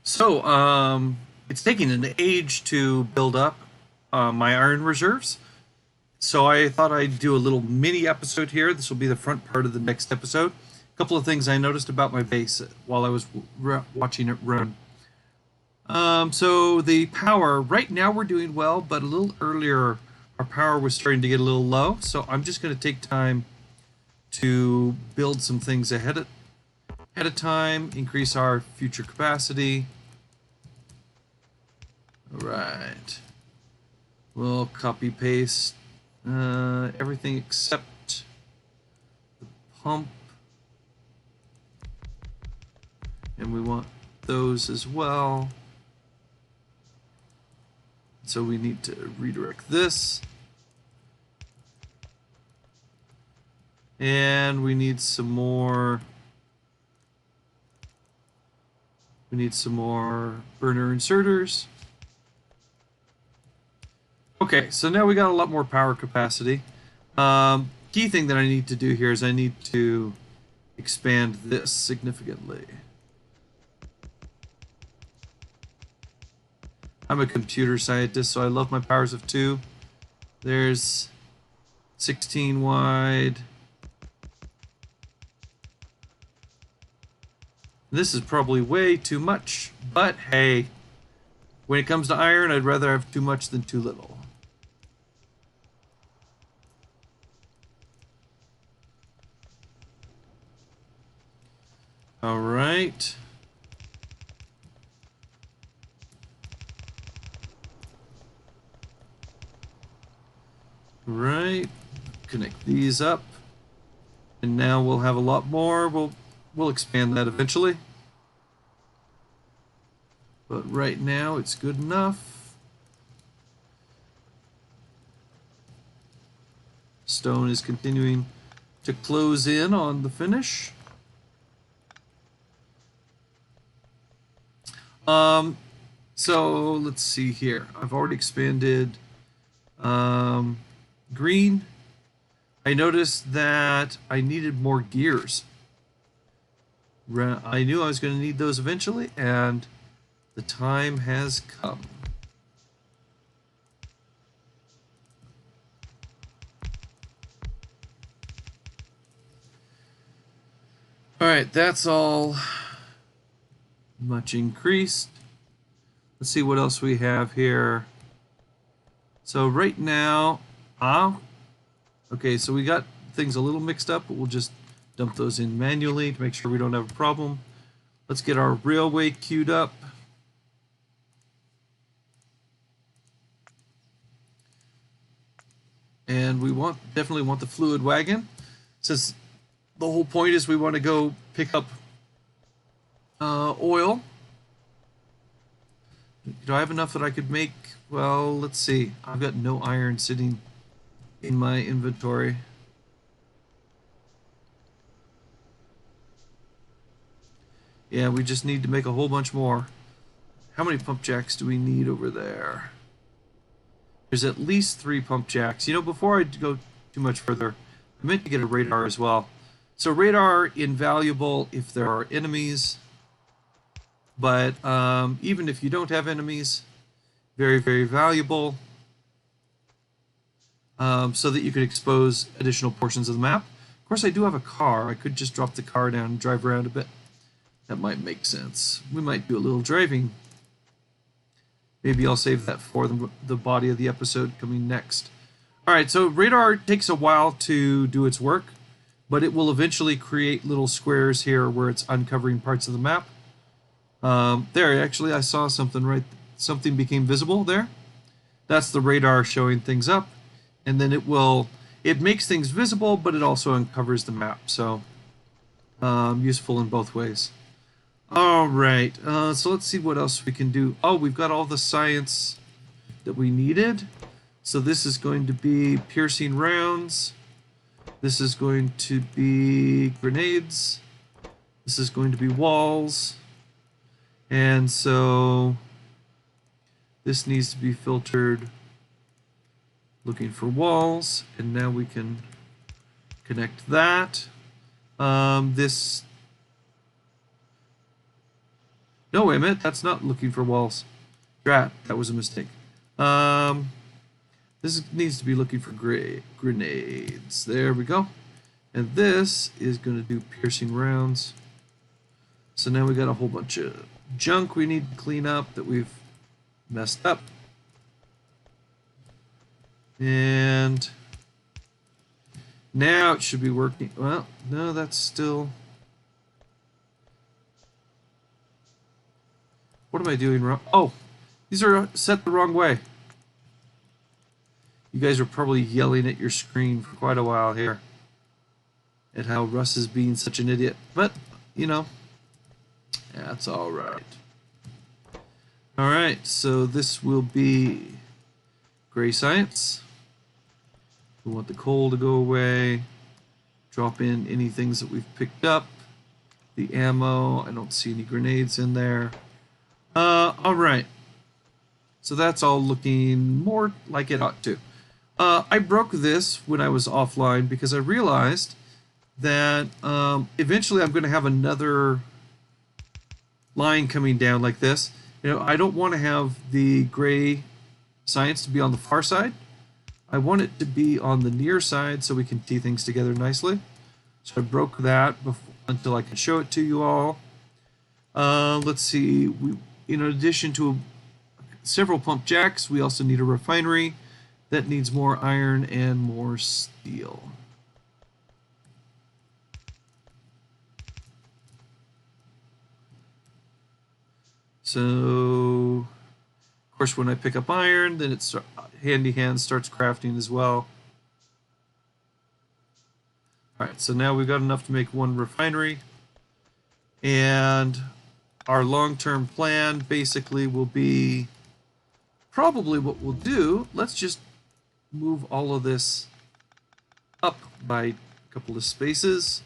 So, it's taking an age to build up my iron reserves. So I thought I'd do a little mini episode here. This will be the front part of the next episode. A couple of things I noticed about my base while I was watching it run. So the power, right now we're doing well, but a little earlier our power was starting to get a little low. So I'm just going to take time to build some things ahead of time, increase our future capacity. All right. We'll copy paste everything except the pump. And we want those as well. So we need to redirect this. And we need some more. We need some more burner inserters. Okay, so now we got a lot more power capacity. Key thing that I need to do here is I need to expand this significantly. I'm a computer scientist, so I love my powers of 2. There's 16 wide. This is probably way too much, but hey, when it comes to iron, I'd rather have too much than too little. All right. Right. Connect these up. And now we'll have a lot more. We'll expand that eventually. But right now it's good enough. Stone is continuing to close in on the finish. So let's see here. I've already expanded green. I noticed that I needed more gears. I knew I was going to need those eventually, and the time has come. All right, that's all much increased. Let's see what else we have here. So right now, okay, so we got things a little mixed up, but we'll just dump those in manually to make sure we don't have a problem. Let's get our railway queued up. And we definitely want the fluid wagon, since the whole point is we want to go pick up oil. Do I have enough that I could make? Well, let's see. I've got no iron sitting in my inventory. Yeah, we just need to make a whole bunch more. How many pump jacks do we need over there? There's at least 3 pump jacks. You know, before I go too much further, I meant to get a radar as well. So radar, invaluable if there are enemies. But even if you don't have enemies, very, very valuable. So that you could expose additional portions of the map. Of course, I do have a car. I could just drop the car down and drive around a bit. That might make sense. We might do a little driving. Maybe I'll save that for the body of the episode coming next. All right, so radar takes a while to do its work, but it will eventually create little squares here where it's uncovering parts of the map. There, actually, I saw something something became visible there. That's the radar showing things up, and then it makes things visible, but it also uncovers the map, so useful in both ways. All right, so let's see what else we can do. Oh, we've got all the science that we needed. So this is going to be piercing rounds. This is going to be grenades. This is going to be walls. And so this needs to be filtered looking for walls. And now we can connect that. No, wait a minute. That's not looking for walls. Drat. That was a mistake. This needs to be looking for grenades. There we go. And this is going to do piercing rounds. So now we got a whole bunch of junk we need to clean up that we've messed up. And now it should be working. Well, no, that's still... What am I doing wrong? Oh, these are set the wrong way. You guys are probably yelling at your screen for quite a while here at how Russ is being such an idiot. But, you know, that's all right. All right, so this will be gray science. We want the coal to go away. Drop in any things that we've picked up. The ammo, I don't see any grenades in there. All right. So that's all looking more like it ought to. I broke this when I was offline because I realized that eventually I'm going to have another line coming down like this. You know, I don't want to have the gray science to be on the far side. I want it to be on the near side so we can tee things together nicely. So I broke that until I can show it to you all. Let's see. In addition to several pump jacks, we also need a refinery that needs more iron and more steel. So, of course, when I pick up iron, then it's Handy Hand starts crafting as well. All right, so now we've got enough to make one refinery. And our long-term plan basically will be probably what we'll do. Let's just move all of this up by a couple of spaces.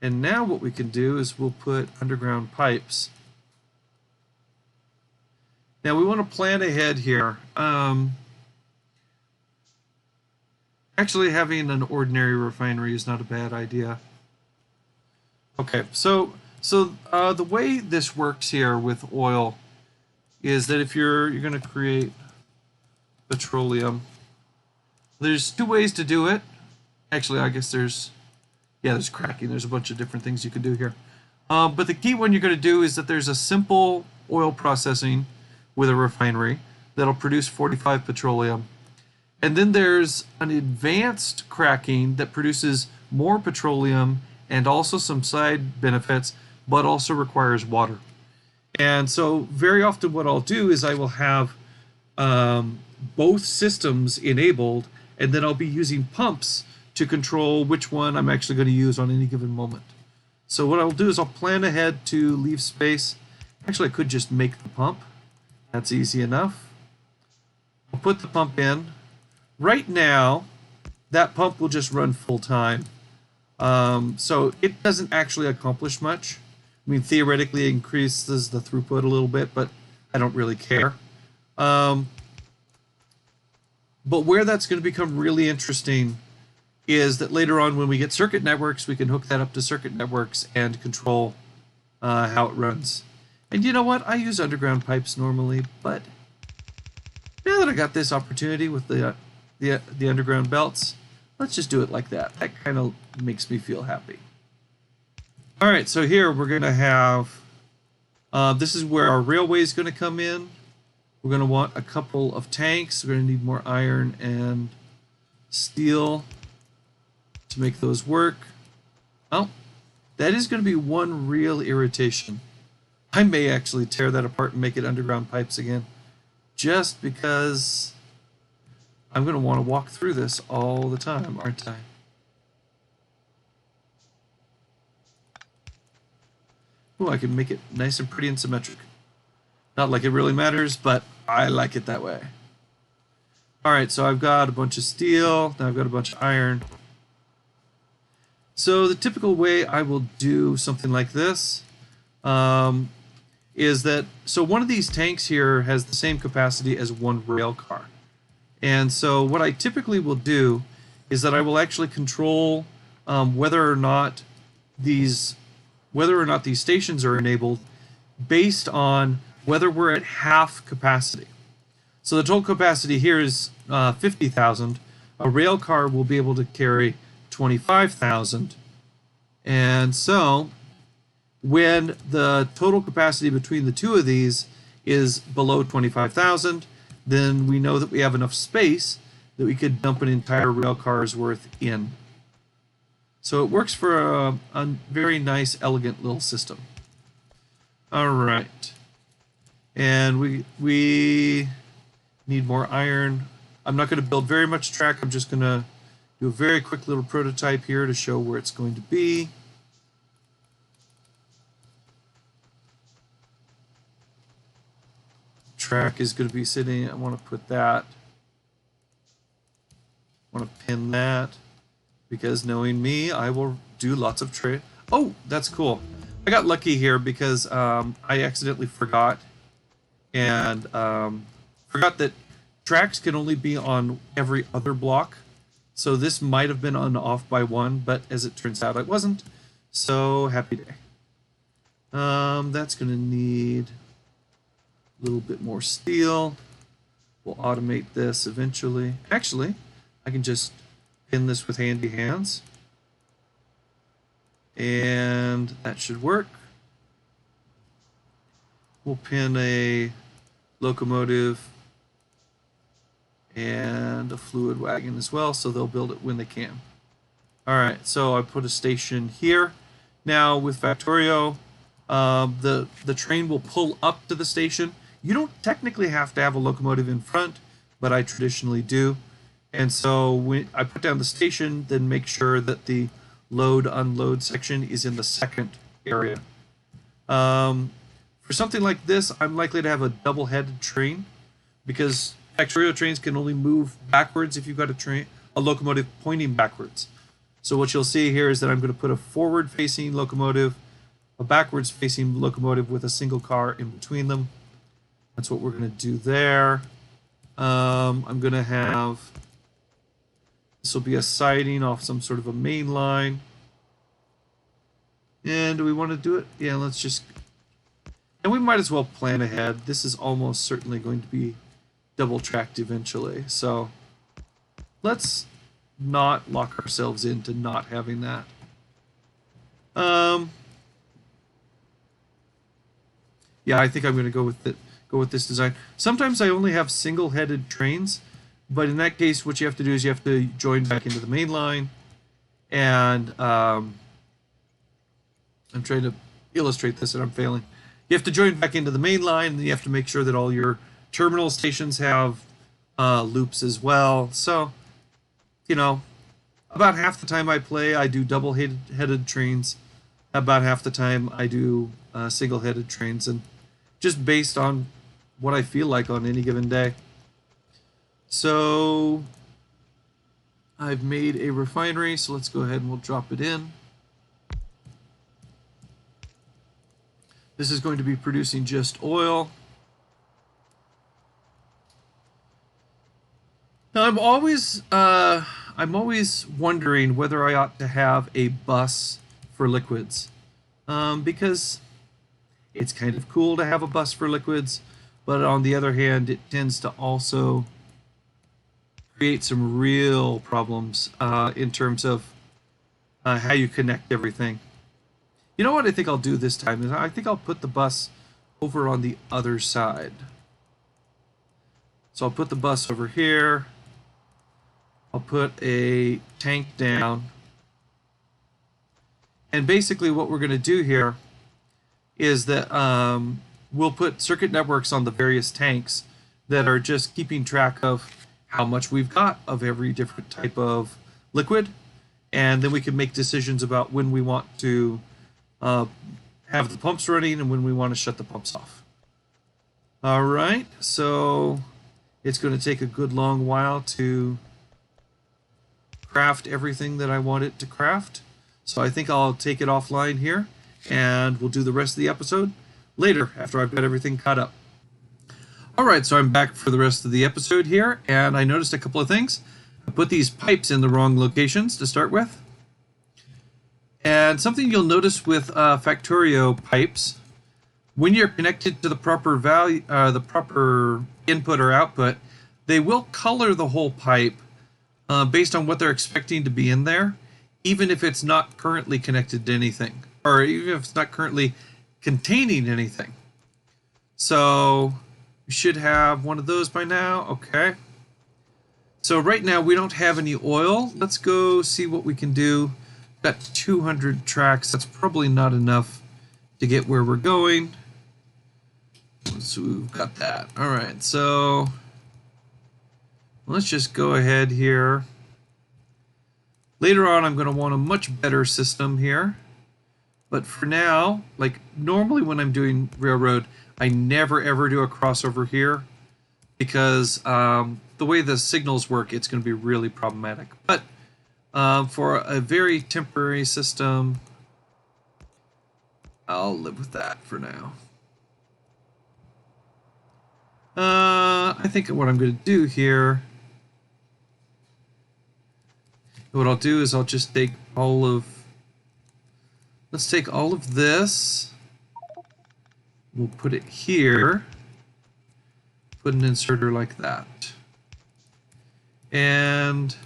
And now what we can do is we'll put underground pipes. Now we want to plan ahead here. Actually, having an ordinary refinery is not a bad idea. Okay, so the way this works here with oil is that if you're going to create petroleum, there's two ways to do it. Actually, I guess there's cracking. There's a bunch of different things you can do here. But the key one you're going to do is that there's a simple oil processing with a refinery that'll produce 45 petroleum. And then there's an advanced cracking that produces more petroleum and also some side benefits, but also requires water. And so very often what I'll do is I will have both systems enabled, and then I'll be using pumps to control which one I'm actually going to use on any given moment. So what I'll do is I'll plan ahead to leave space. Actually, I could just make the pump. That's easy enough. I'll put the pump in. Right now, that pump will just run full time. So it doesn't actually accomplish much. I mean, theoretically, it increases the throughput a little bit, but I don't really care. But where that's going to become really interesting is that later on when we get circuit networks, we can hook that up to circuit networks and control how it runs. And you know what? I use underground pipes normally, but now that I got this opportunity with the underground belts, let's just do it like that. That kind of makes me feel happy. All right, so here we're going to have, this is where our railway is going to come in. We're going to want a couple of tanks. We're going to need more iron and steel to make those work. Oh, that is going to be one real irritation. I may actually tear that apart and make it underground pipes again, just because I'm going to want to walk through this all the time, aren't I? Oh, I can make it nice and pretty and symmetric. Not like it really matters, but I like it that way. All right, so I've got a bunch of steel. Now I've got a bunch of iron. So the typical way I will do something like this is that, so one of these tanks here has the same capacity as one rail car. And so what I typically will do is that I will actually control whether or not these stations are enabled based on whether we're at half capacity. So the total capacity here is 50,000. A rail car will be able to carry 25,000. And so when the total capacity between the two of these is below 25,000, then we know that we have enough space that we could dump an entire rail car's worth in. So it works for a very nice, elegant little system. All right. And we need more iron. I'm not going to build very much track. I'm just going to do a very quick little prototype here to show where it's going to be. Track is going to be sitting, I want to put that, I want to pin that, because knowing me, I will do lots of trade. Oh, that's cool. I got lucky here because I accidentally forgot, and forgot that tracks can only be on every other block. So this might have been on off by one, but as it turns out, it wasn't. So happy day. That's going to need a little bit more steel. We'll automate this eventually. Actually, I can just pin this with handy hands. And that should work. We'll pin a locomotive and a fluid wagon as well, so they'll build it when they can. Alright, so I put a station here. Now with Factorio, the train will pull up to the station. You don't technically have to have a locomotive in front, but I traditionally do. And so when I put down the station, then make sure that the load-unload section is in the second area. For something like this, I'm likely to have a double-headed train, because Factorio trains can only move backwards if you've got a locomotive pointing backwards. So what you'll see here is that I'm going to put a forward-facing locomotive, a backwards-facing locomotive with a single car in between them. That's what we're going to do there. I'm going to have, this will be a siding off some sort of a main line. And do we want to do it? Yeah, let's just, and we might as well plan ahead. This is almost certainly going to be double tracked eventually. So let's not lock ourselves into not having that. Yeah, I think I'm going to go with it. Go with this design. Sometimes I only have single-headed trains, but in that case, what you have to do is you have to join back into the main line, and I'm trying to illustrate this and I'm failing. You have to join back into the main line, and you have to make sure that all your terminal stations have loops as well. So, you know, about half the time I play, I do double-headed trains. About half the time, I do single-headed trains, and just based on what I feel like on any given day. So I've made a refinery, so let's go ahead and we'll drop it in. This is going to be producing just oil. Now I'm always wondering whether I ought to have a bus for liquids, because it's kind of cool to have a bus for liquids, but on the other hand, it tends to also create some real problems in terms of how you connect everything. You know what I think I'll do this time is I think I'll put the bus over on the other side. So I'll put the bus over here. I'll put a tank down. And basically what we're going to do here is that we'll put circuit networks on the various tanks that are just keeping track of how much we've got of every different type of liquid, and then we can make decisions about when we want to have the pumps running and when we want to shut the pumps off. All right, so it's going to take a good long while to craft everything that I want it to craft, so I think I'll take it offline here, and we'll do the rest of the episode later after I've got everything caught up. Alright, so I'm back for the rest of the episode here, and I noticed a couple of things. I put these pipes in the wrong locations to start with. And something you'll notice with Factorio pipes, when you're connected to the proper value, the proper input or output, they will color the whole pipe based on what they're expecting to be in there, even if it's not currently connected to anything, or even if it's not currently containing anything. So we should have one of those by now. Okay. So right now we don't have any oil. Let's go see what we can do. Got 200 tracks. That's probably not enough to get where we're going. So we've got that. All right. So let's just go ahead here. Later on, I'm going to want a much better system here. But for now, like normally when I'm doing railroad, I never ever do a crossover here because the way the signals work, it's going to be really problematic. But for a very temporary system, I'll live with that for now. I think what I'm going to do here, what I'll do is I'll just take all of, let's take all of this, we'll put it here, put an inserter like that, and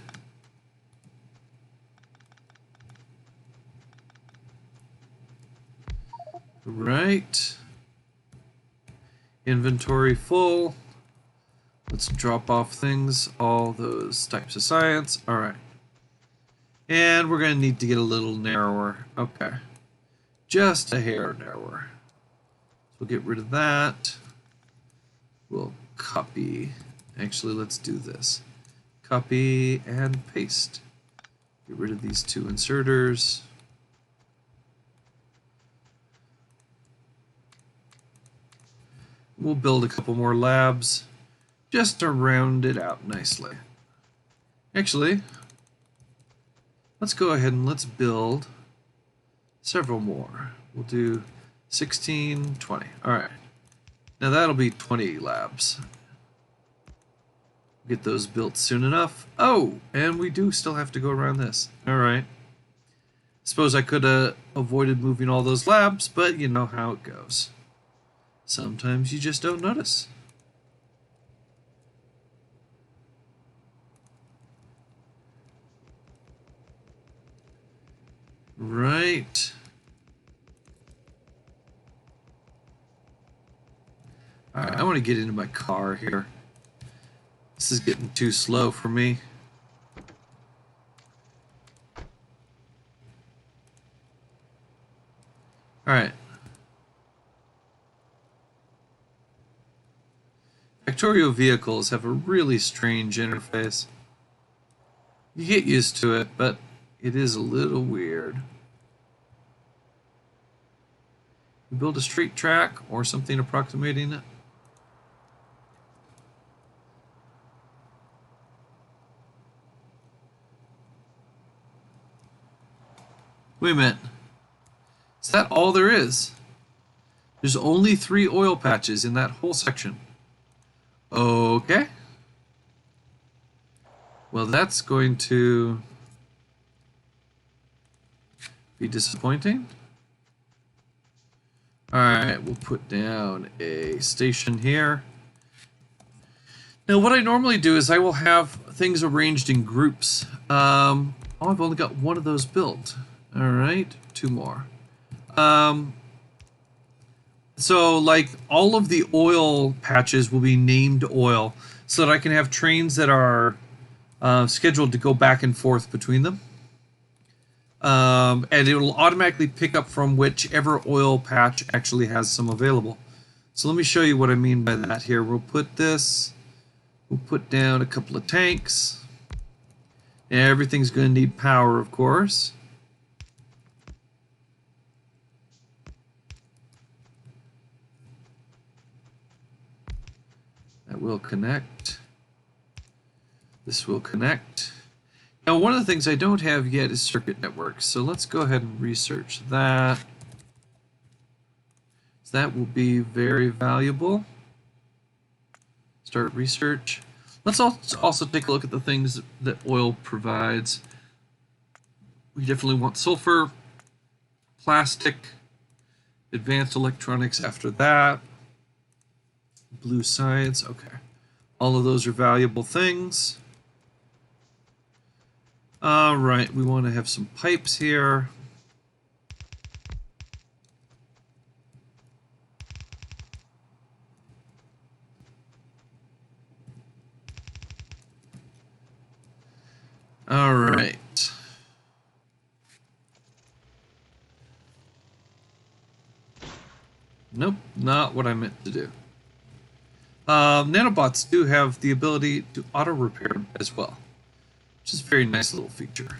right, inventory full. Let's drop off things, all those types of science. All right. And we're going to need to get a little narrower. Okay. Just a hair narrower. So we'll get rid of that. We'll copy. Actually, let's do this. Copy and paste. Get rid of these two inserters. We'll build a couple more labs just to round it out nicely. Actually, let's go ahead and let's build several more. We'll do 16, 20. All right. Now that'll be 20 labs. Get those built soon enough. Oh, and we do still have to go around this. All right. Suppose I could have avoided moving all those labs, but you know how it goes. Sometimes you just don't notice. Right. All right, I want to get into my car here. This is getting too slow for me. All right. Factorio vehicles have a really strange interface. You get used to it, but it is a little weird. You build a straight track or something approximating it. Wait a minute. Is that all there is? There's only 3 oil patches in that whole section. Okay. Well, that's going to be disappointing. Alright, we'll put down a station here. Now, what I normally do is I will have things arranged in groups. Oh, I've only got one of those built. Alright, 2 more. So, like, all of the oil patches will be named oil so that I can have trains that are scheduled to go back and forth between them. And it will automatically pick up from whichever oil patch actually has some available. So let me show you what I mean by that here. We'll put this, we'll put down a couple of tanks. And everything's going to need power, of course. That will connect. This will connect. Now, one of the things I don't have yet is circuit networks, so let's go ahead and research that. So that will be very valuable. Start research. Let's also take a look at the things that oil provides. We definitely want sulfur, plastic, Advanced electronics after that. Blue science, okay. All of those are valuable things. All right, we want to have some pipes here. All right. Nope, not what I meant to do. Nanobots do have the ability to auto repair as well, which is a very nice little feature.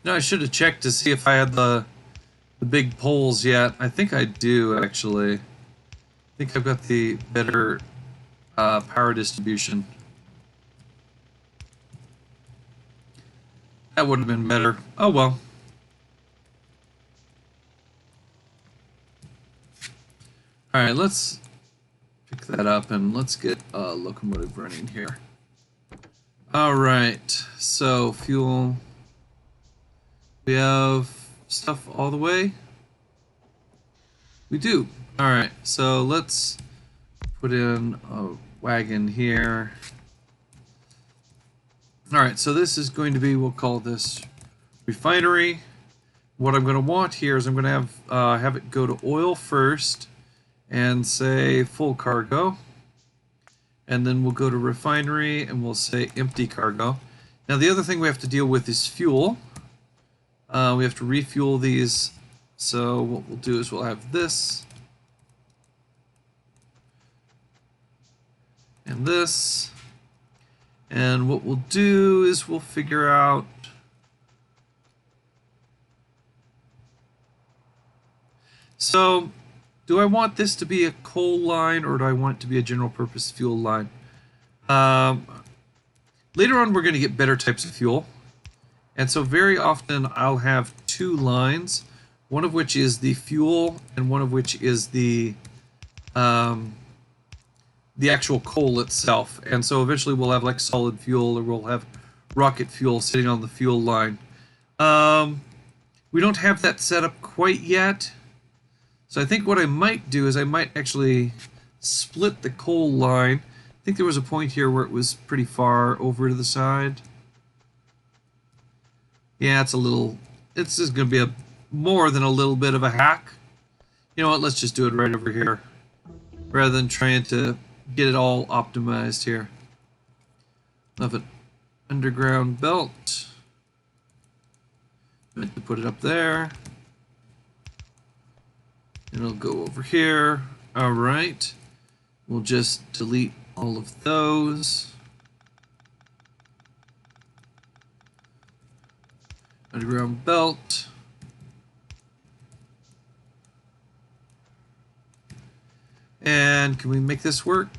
I should have checked to see if I had the big poles yet. I think I do, actually. I think I've got the better power distribution. That would have been better. Oh well. Alright, let's pick that up and let's get a locomotive running here. Alright, so fuel. We have stuff all the way? We do. Alright, so let's put in a wagon here. Alright, so this is going to be, we'll call this refinery. What I'm going to want here is I'm going to have it go to oil first and say full cargo. And then we'll go to refinery and we'll say empty cargo. Now the other thing we have to deal with is fuel. We have to refuel these, so what we'll do is we'll have this and this, and what we'll do is we'll figure out so do I want this to be a coal line or do I want it to be a general purpose fuel line? Later on we're going to get better types of fuel. And so very often I'll have two lines, one of which is the fuel and one of which is the actual coal itself. And so eventually we'll have like solid fuel or we'll have rocket fuel sitting on the fuel line. We don't have that set up quite yet. So I think what I might do is I might actually split the coal line. I think there was a point here where it was pretty far over to the side. Yeah, it's just going to be more than a little bit of a hack. You know what, let's just do it right over here. Rather than trying to get it all optimized here. Love it. Underground belt. Meant to put it up there. And it'll go over here. Alright. We'll just delete all of those. Underground belt. And can we make this work?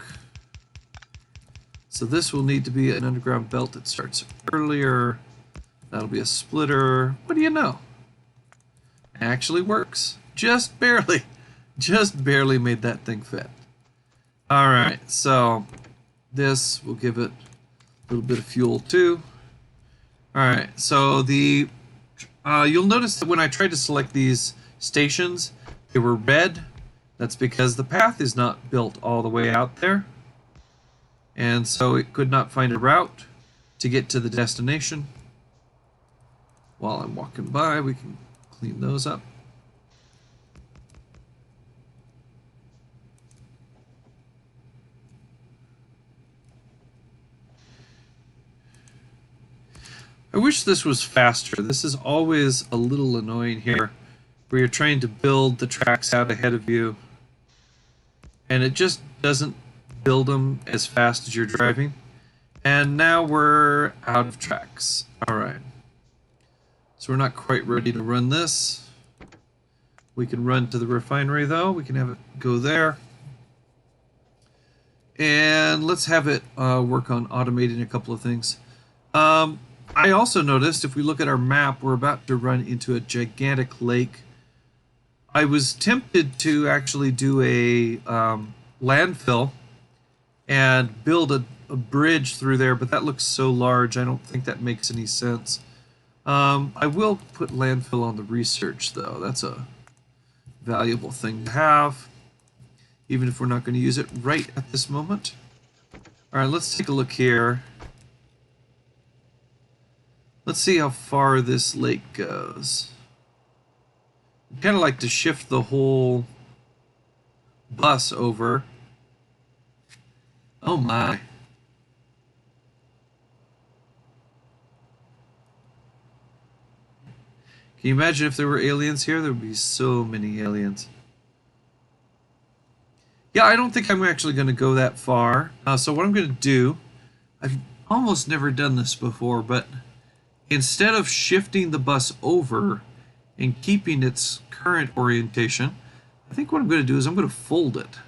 So this will need to be an underground belt that starts earlier. That'll be a splitter. What do you know? Actually works. Just barely. Just barely made that thing fit. Alright, so this will give it a little bit of fuel too. Alright, so you'll notice that when I tried to select these stations, they were red. That's because the path is not built all the way out there. And so it could not find a route to get to the destination. While I'm walking by, we can clean those up. I wish this was faster. This is always a little annoying here, where you're trying to build the tracks out ahead of you, and it just doesn't build them as fast as you're driving. And now we're out of tracks. Alright. So we're not quite ready to run this. We can run to the refinery though. We can have it go there. And let's have it work on automating a couple of things. I also noticed if we look at our map, we're about to run into a gigantic lake. I was tempted to actually do a landfill and build a bridge through there, but that looks so large, I don't think that makes any sense. I will put landfill on the research, though. That's a valuable thing to have, even if we're not going to use it right at this moment. All right, let's take a look here. Let's see how far this lake goes. I'd kind of like to shift the whole bus over. Oh my. Can you imagine if there were aliens here? There would be so many aliens. Yeah, I don't think I'm actually going to go that far. So what I'm going to do, I've almost never done this before, but instead of shifting the bus over and keeping its current orientation, I think what I'm going to do is I'm going to fold it.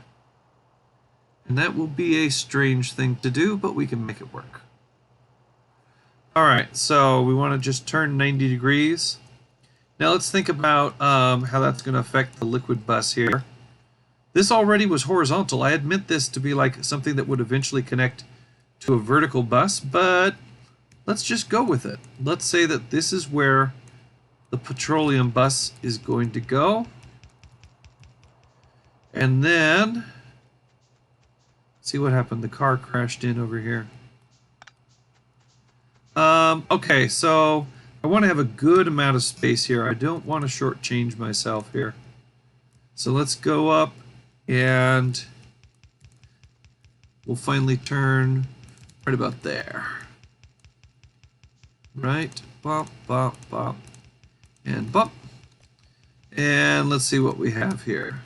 And that will be a strange thing to do, but we can make it work. Alright, so we want to just turn 90 degrees. Now let's think about how that's going to affect the liquid bus here. This already was horizontal. I had meant this to be like something that would eventually connect to a vertical bus, but let's just go with it. Let's say that this is where the petroleum bus is going to go. And then, see what happened. The car crashed in over here. Okay, so I want to have a good amount of space here. I don't want to shortchange myself here. So let's go up and we'll finally turn right about there. Right, bump, bump, bump, and bump. And let's see what we have here.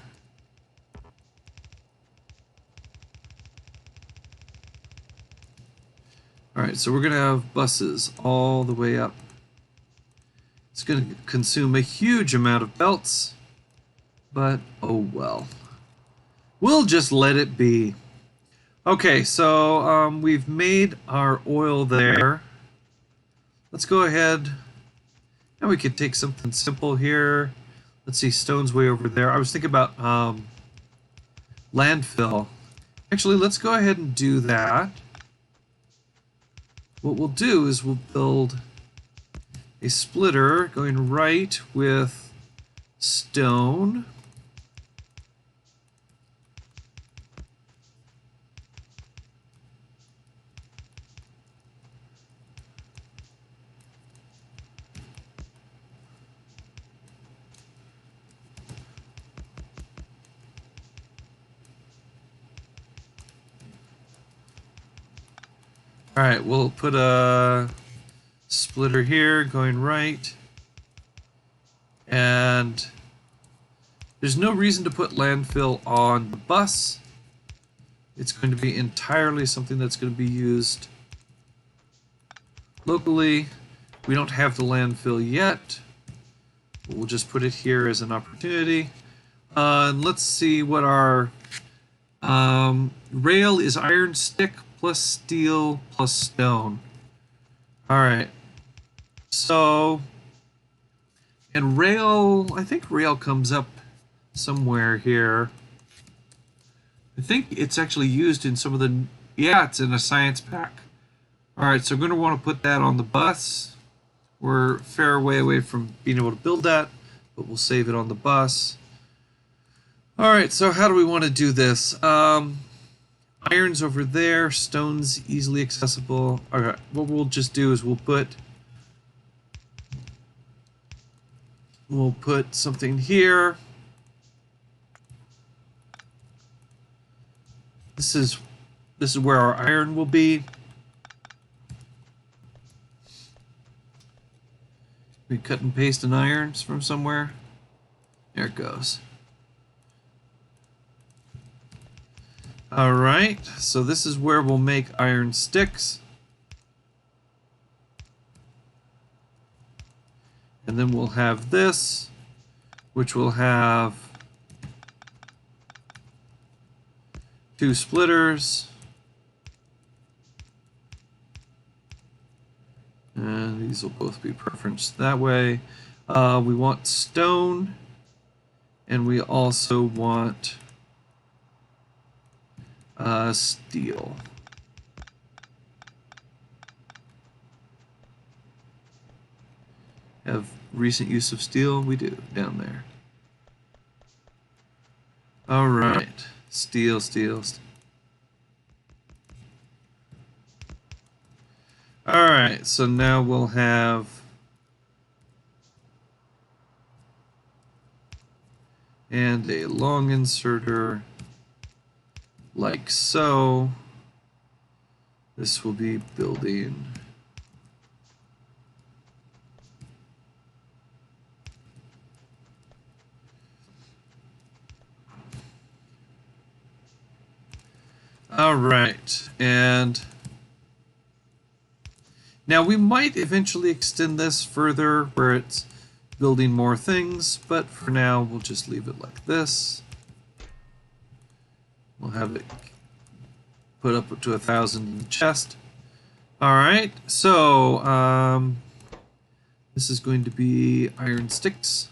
Alright, so we're going to have buses all the way up. It's going to consume a huge amount of belts, but oh well. We'll just let it be. Okay, so we've made our oil there. Let's go ahead and we could take something simple here. Let's see, stone's way over there. I was thinking about landfill. Actually, let's go ahead and do that. What we'll do is we'll build a splitter going right with stone. Alright, we'll put a splitter here going right. And there's no reason to put landfill on the bus. It's going to be entirely something that's going to be used locally. We don't have the landfill yet. We'll just put it here as an opportunity. And let's see what our rail is. Iron stick plus steel plus stone. Alright. So, and rail, I think rail comes up somewhere here. I think it's actually used in some of the, yeah, it's in a science pack. Alright, so I'm going to want to put that on the bus. We're a fair way away from being able to build that, but we'll save it on the bus. Alright, so how do we want to do this? Iron's over there, stone's easily accessible. Alright, what we'll just do is we'll put something here. This is where our iron will be. We cut and paste an irons from somewhere. There it goes. Alright, so this is where we'll make iron sticks. And then we'll have this. which will have 2 splitters. And these will both be preferenced that way. We want stone, and we also want steel. Have recent use of steel? We do, down there. All right, steel, steel, steel. All right, so now we'll have and a long inserter like so. This will be building all right, and now we might eventually extend this further where it's building more things, but for now we'll just leave it like this. We'll have it put up to 1,000 in the chest. All right, so this is going to be iron sticks.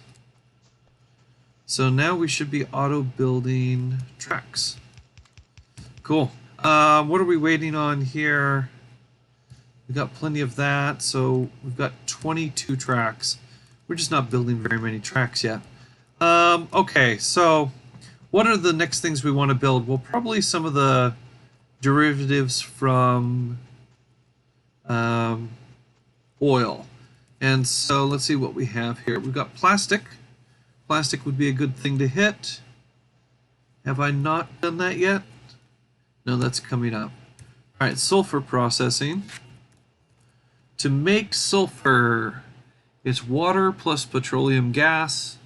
So now we should be auto building tracks. Cool. What are we waiting on here? We've got plenty of that, so we've got 22 tracks. We're just not building very many tracks yet. Okay, so what are the next things we want to build? Well, probably some of the derivatives from oil. And so let's see what we have here. We've got plastic. Plastic would be a good thing to hit. Have I not done that yet? No, that's coming up. All right, sulfur processing. To make sulfur, it's water plus petroleum gas